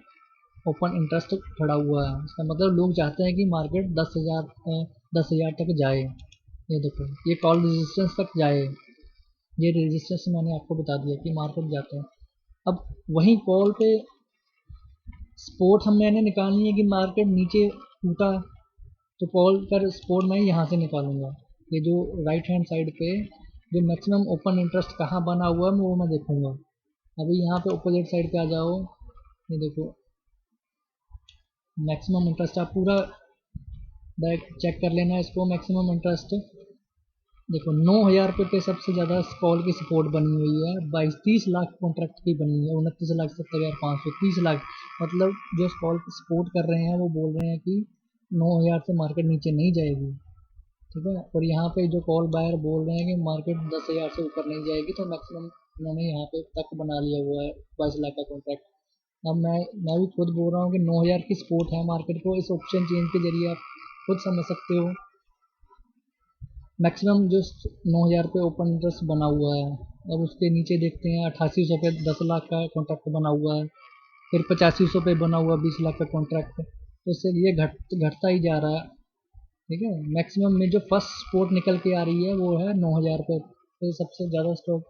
ओपन इंटरेस्ट खड़ा हुआ है। इसका मतलब लोग चाहते हैं कि मार्केट 10,000 तक जाए। ये देखो ये कॉल रेजिस्टेंस तक जाए, ये रेजिस्टेंस मैंने आपको बता दिया कि मार्केट जाता है। अब वहीं कॉल पे सपोर्ट हम मैंने निकालनी है कि मार्केट नीचे टूटा, तो कॉल कर सपोर्ट मैं यहाँ से निकालूंगा। ये जो राइट हैंड साइड पे जो मैक्सिमम ओपन इंटरेस्ट कहाँ बना हुआ है वो मैं देखूंगा। अभी यहाँ पे अपोजिट साइड पे आ जाओ, ये देखो मैक्सिमम इंटरेस्ट, आप पूरा बैक चेक कर लेना इसको। मैक्सिमम इंटरेस्ट देखो 9,000 रुपये पे सबसे ज़्यादा कॉल की सपोर्ट बनी हुई है, 22-30 लाख कॉन्ट्रैक्ट की बनी हुई है, 29,70,500, 30 लाख। मतलब जो कॉल की सपोर्ट कर रहे हैं वो बोल रहे हैं कि 9,000 से मार्केट नीचे नहीं जाएगी। ठीक है, और यहाँ पे जो कॉल बायर बोल रहे हैं कि मार्केट 10,000 से ऊपर नहीं जाएगी, तो मैक्सिमम उन्होंने यहाँ पे तक बना लिया हुआ है 22 लाख का कॉन्ट्रैक्ट। अब मैं भी खुद बोल रहा हूँ कि 9,000 की सपोर्ट है मार्केट को, इस ऑप्शन चेंज के जरिए आप खुद समझ सकते हो। मैक्सिमम जो 9,000 पे ओपन इंटरेस्ट बना हुआ है। अब उसके नीचे देखते हैं 8800 पे 10 लाख का कॉन्ट्रैक्ट बना हुआ है, फिर 8500 पे बना हुआ 20 लाख का कॉन्ट्रैक्ट। तो इससे ये घटता ही जा रहा है। ठीक है, मैक्सिमम में जो फर्स्ट सपोर्ट निकल के आ रही है वो है 9,000 पे, तो सबसे ज़्यादा स्टॉक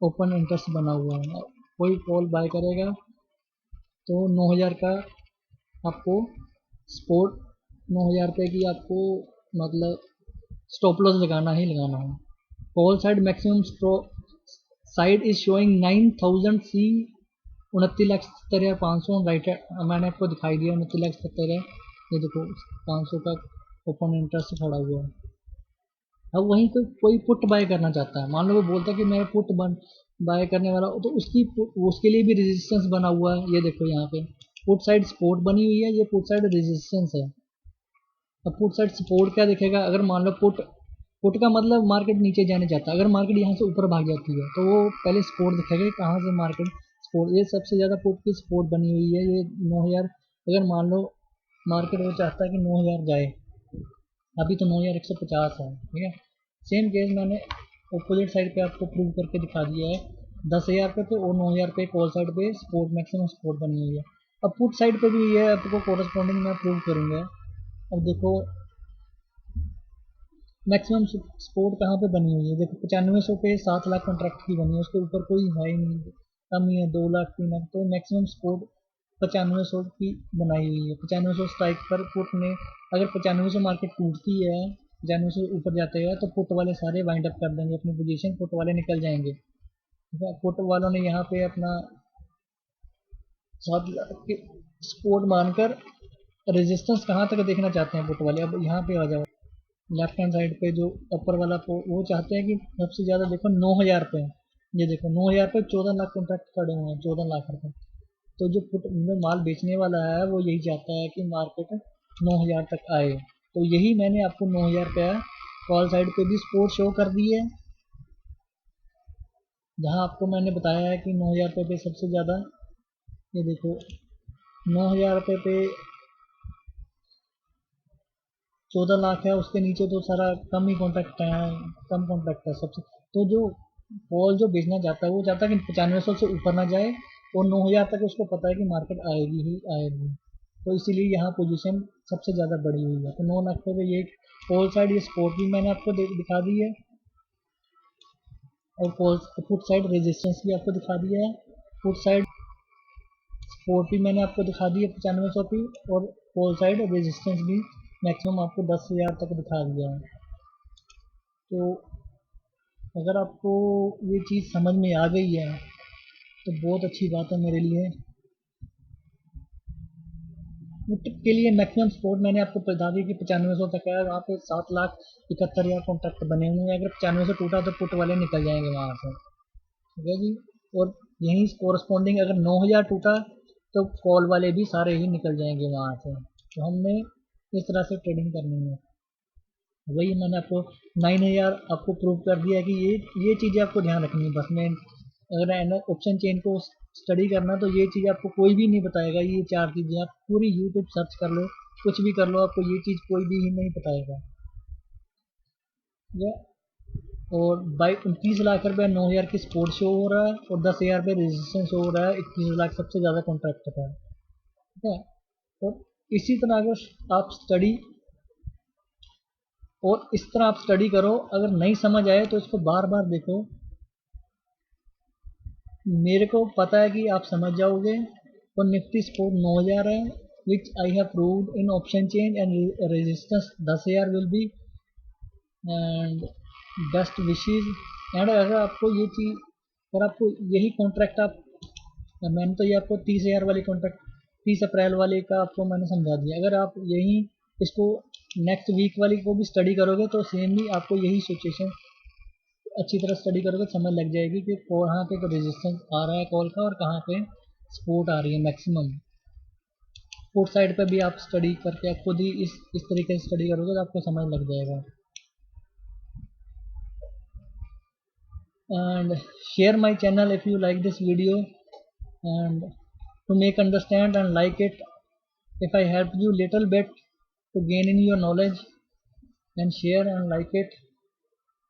ओपन इंटरेस्ट बना हुआ है। कोई कॉल बाय करेगा तो 9,000 का आपको सपोर्ट, 9,000 रुपये की आपको मतलब स्टॉप लॉस लगाना ही लगाना है। Call side maximum side is showing 9,000 C, 29,70,500 right है, मैंने आपको दिखाई दिया 29,70,000 है। ये देखो 500 का ओपन इंटरेस्ट खड़ा हुआ है। अब वहीं कोई पुट बाय करना चाहता है, मान लो वो बोलता है कि मैं पुट बाय करने वाला हूँ, तो उसके लिए भी रेजिस्टेंस बना हुआ है। ये देखो यहाँ पे पुट साइड सपोर्ट बनी हुई है, ये पुट साइड रेजिस्टेंस है। अब पुट साइड सपोर्ट क्या दिखेगा, अगर मान लो पुट का मतलब मार्केट नीचे जाने जाता है, अगर मार्केट यहाँ से ऊपर भाग जाती है तो वो पहले सपोर्ट दिखेगा कि कहाँ से मार्केट सपोर्ट, ये सबसे ज़्यादा पुट की सपोर्ट बनी हुई है ये 9,000। अगर मान लो मार्केट वो चाहता है कि 9,000 जाए, अभी तो 9,150 है, ठीक है। सेम केस मैंने अपोजिट साइड पे आपको प्रूव करके दिखा दिया है, 10,000 पे और 9,000 पे कॉल साइड पे सपोर्ट मैक्सिमम सपोर्ट बनी हुई है। अब पुट साइड पे भी ये आपको कोरस्पॉन्डिंग मैं प्रूव करूँगा। अब देखो मैक्सिमम सपोर्ट कहाँ पे बनी हुई है, देखो 9500 पे 7 लाख कॉन्ट्रैक्ट की बनी है, उसके ऊपर कोई है ही नहीं, कम ही है 2 लाख 3 लाख, तो मैक्सिमम सपोर्ट 9500 की बनाई हुई है। 9500 स्ट्राइक पर पुट ने, अगर 9500 मार्केट टूटती है, 9500 ऊपर जाते हैं, तो पुट वाले सारे वाइंड अप कर देंगे अपनी पोजीशन, पुट वाले निकल जाएंगे, ठीक है। पुट वालों ने यहाँ पे अपना 7 लाख की सपोर्ट मानकर रेजिस्टेंस कहाँ तक देखना चाहते हैं पुट वाले। अब यहाँ पे आ जाओ लेफ्ट हैंड साइड पे जो अपर वाला वो चाहते हैं कि सबसे ज़्यादा देखो 9,000 पे, ये देखो 9,000 पे 14 लाख कॉन्ट्रैक्ट खड़े हुए हैं, 14 लाख रुपए। तो जो माल बेचने वाला है वो यही चाहता है कि मार्केट 9,000 तक आए, तो यही मैंने आपको 9,000 पे कॉल साइड पे भी सपोर्ट शो कर दी है, जहाँ आपको मैंने बताया है कि 9,000 पे सबसे ज़्यादा, ये देखो 9,000 पे 14 लाख है, उसके नीचे तो सारा कम ही कॉन्ट्रैक्ट है, कम कॉन्ट्रैक्ट है सबसे। तो जो कॉल जो बेचना चाहता है वो चाहता है कि 9500 से ऊपर ना जाए, और 9,000 तक उसको पता है कि मार्केट आएगी ही आएगी, तो इसीलिए यहाँ पोजीशन सबसे ज़्यादा बढ़ी हुई है। तो 9 लाख पे ये कॉल साइड ये सपोर्ट भी मैंने आपको दिखा दी है, और कॉल पुट साइड रेजिस्टेंस भी आपको दिखा दिया है, पुट साइड सपोर्ट भी मैंने आपको दिखा दी है 9500 की, और कॉल साइड रेजिस्टेंस भी मैक्सिमम आपको 10,000 तक दिखा दिया है। तो अगर आपको ये चीज़ समझ में आ गई है तो बहुत अच्छी बात है मेरे लिए। पुट के लिए मैक्सिमम सपोर्ट मैंने आपको बता दी कि 9500 तक है, वहाँ पे 7,71,000 कॉन्ट्रैक्ट बने हुए हैं, अगर 9500 टूटा तो पुट वाले निकल जाएंगे वहाँ से, ठीक है जी। और यहीं कोरस्पॉन्डिंग अगर 9,000 टूटा तो कॉल वाले भी सारे ही निकल जाएंगे वहाँ से। तो हमने इस तरह से ट्रेडिंग करनी है, वही मैंने आपको 9,000 आपको प्रूव कर दिया है कि ये चीज़ें आपको ध्यान रखनी है बस। मैं अगर ऑप्शन चेन को स्टडी करना तो ये चीज़ आपको कोई भी नहीं बताएगा, ये 4 चीज़ें आप पूरी यूट्यूब सर्च कर लो, कुछ भी कर लो, आपको ये चीज़ कोई भी ही नहीं बताएगा। या और बाई 29 लाख रुपये 9,000 की सपोर्ट शो हो रहा है, और 10,000 रुपये रेजिस्टेंस हो रहा है, 21 लाख सबसे ज़्यादा कॉन्ट्रैक्ट का है, ठीक है। और इसी तरह अगर आप स्टडी और इस तरह आप स्टडी करो, अगर नहीं समझ आए तो इसको बार बार देखो, मेरे को पता है कि आप समझ जाओगे। और निफ्टी सपोर्ट 9,000 है, which I have proved in option chain, and resistance 10,000 will be, and best wishes. And अगर आपको ये चीज़, अगर आपको यही कॉन्ट्रैक्ट आप, मैंने तो ये आपको 30,000 वाली कॉन्ट्रैक्ट 30 अप्रैल वाले का आपको मैंने समझा दिया, अगर आप यही इसको नेक्स्ट वीक वाली को भी स्टडी करोगे तो सेम ही आपको यही सिचुएशन अच्छी तरह स्टडी करोगे, समझ लग जाएगी कि कहाँ पे तो रेजिस्टेंस आ रहा है कॉल का और कहाँ पे सपोर्ट आ रही है मैक्सिमम। पुट साइड पे भी आप स्टडी करके आप खुद ही इस तरीके से स्टडी करोगे तो आपको समझ लग जाएगा। And share my channel if you like this video, and to make understand and like it, if I help you little bit to gain in your knowledge, and share and like it.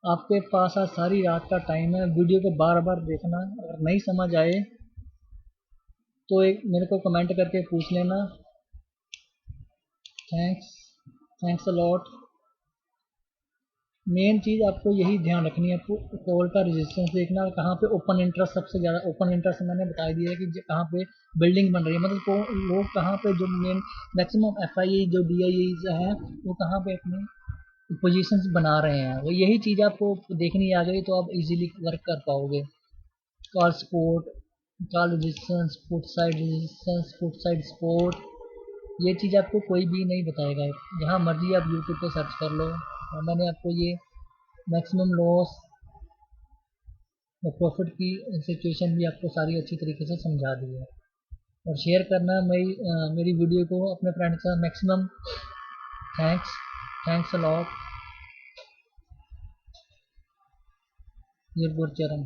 आपके पास आज सारी रात का टाइम है, वीडियो को बार बार देखना, अगर नहीं समझ आए तो एक मेरे को कमेंट करके पूछ लेना। Thanks, thanks a lot. Main चीज़ आपको यही ध्यान रखनी है, आपको कॉल का रेजिस्टेंस देखना, कहाँ पे ओपन इंटरेस्ट सबसे ज़्यादा, ओपन इंटरेस्ट मैंने बता दिया है कि कहाँ पे बिल्डिंग बन रही है, मतलब लोग कहाँ पे जो मेन मैक्सिमम एफआईई जो डीआईई है वो कहाँ पे अपनी पोजीशंस बना रहे हैं, वो यही चीज़ आपको देखनी आ गई तो आप इजीली वर्क कर पाओगे। Call support, call resistance, foot side resistance, foot side support, ये चीज़ आपको कोई भी नहीं बताएगा, जहाँ मर्जी आप यूट्यूब पे सर्च कर लो। और मैंने आपको ये मैक्सिमम लॉस और प्रॉफिट की सिचुएशन भी आपको सारी अच्छी तरीके से समझा दी है। और शेयर करना मेरी वीडियो को अपने फ्रेंड के साथ मैक्सिमम। Thanks a lot. ये गुरचरण।